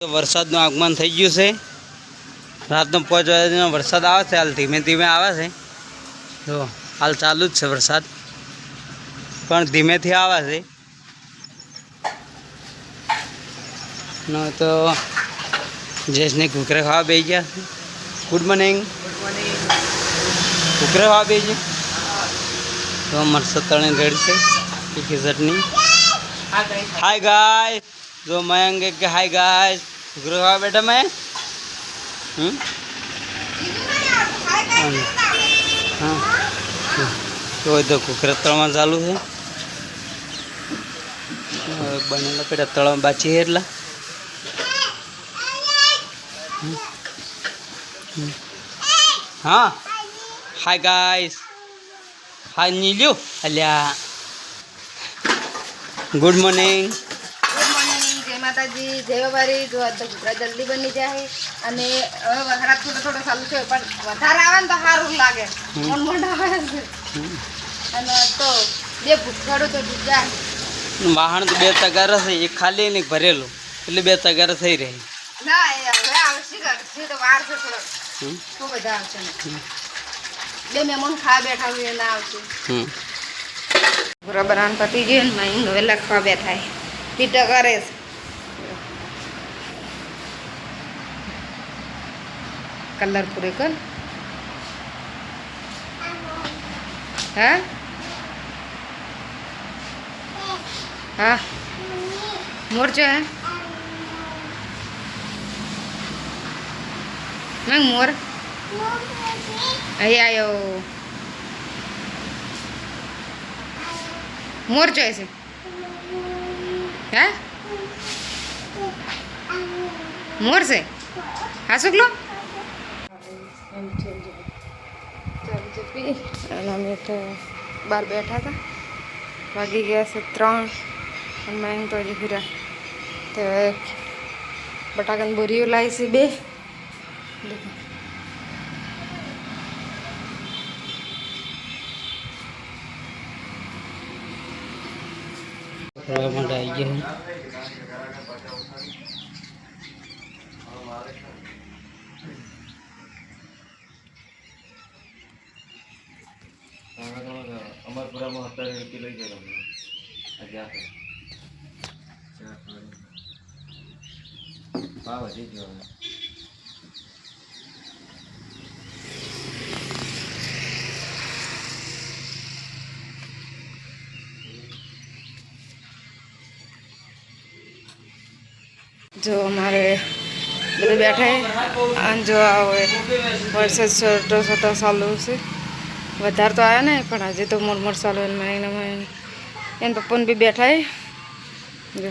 તો વરસાદનું આગમન થઈ ગયું છે। રાતનો 5 વાગ્યાનો વરસાદ આવે છે, હાલ ધીમે ધીમે આવે છે। તો હાલ ચાલુ જ છે વરસાદ, પણ ધીમેથી આવે છે। ન તો જેસને ઘૂઘરા ખાવા બેસી ગયા છે। Good morning. ઘૂઘરા ખાવા બેસી ગયા તો મરચાં તળીને રેડી છે, તીખી ચટણી। हाय गाइस, जो मयंक के हाय गाइस घूघरा खावा बेटा मैं हाँ तो इधर घूघरा तळवा चालू है। बनेला पेटा तळवा बाची है एटला हाँ। हाय गाइस, हाय नीलू अलिया गुड मॉर्निंग। गुड मॉर्निंग, जय माता जी, जय बाबारी। जो आज घूघरा जल्दी बनी जाए અને હવે વરસાદ થોડો ચાલુ છે, પણ વધારે આવે ને તો સારું લાગે, મોંડા આવે છે અને તો બે ભૂખડું તો જાય। વાહન તો 2 તગારા છે, એક ખાલી ને એક ભરેલું, એટલે 2 તગારા થઈ રહી। ના એ હવે આવશે ઘરથી તો વાર છે થોડો, તો બધા આવશે ને બે મહેમાન ખાવા બેઠા હોય ના આવશે। ઘૂઘરા બનાવવાનું પતી ગયું ને મહિંગ હવે લખવા બેઠા પીટા કરે છે। कलर पूरे कर हाँ हाँ मोर जो है मैं मोर अरे आयो मोर जो ऐसे है मोर से हाँ सुख लो અમે તો બહાર બેઠા હતા, વાગી ગયા છે 3 અને મેં તો હજી ફીરા તો બટાકાની બોરીઓ લાવી છે 2। આવી ગયા અમરપુરામાં 70 કિલો લઈ ગયો ભાવ વધી ગયો। જો અમારે બધે બેઠા અને જો આવે વરસાદ છોટો છોટો ચાલુ છે, વધારે તો આવ્યા ને પણ હજી તો મોર ચાલુ એને પપ્પાને બી બેઠા જો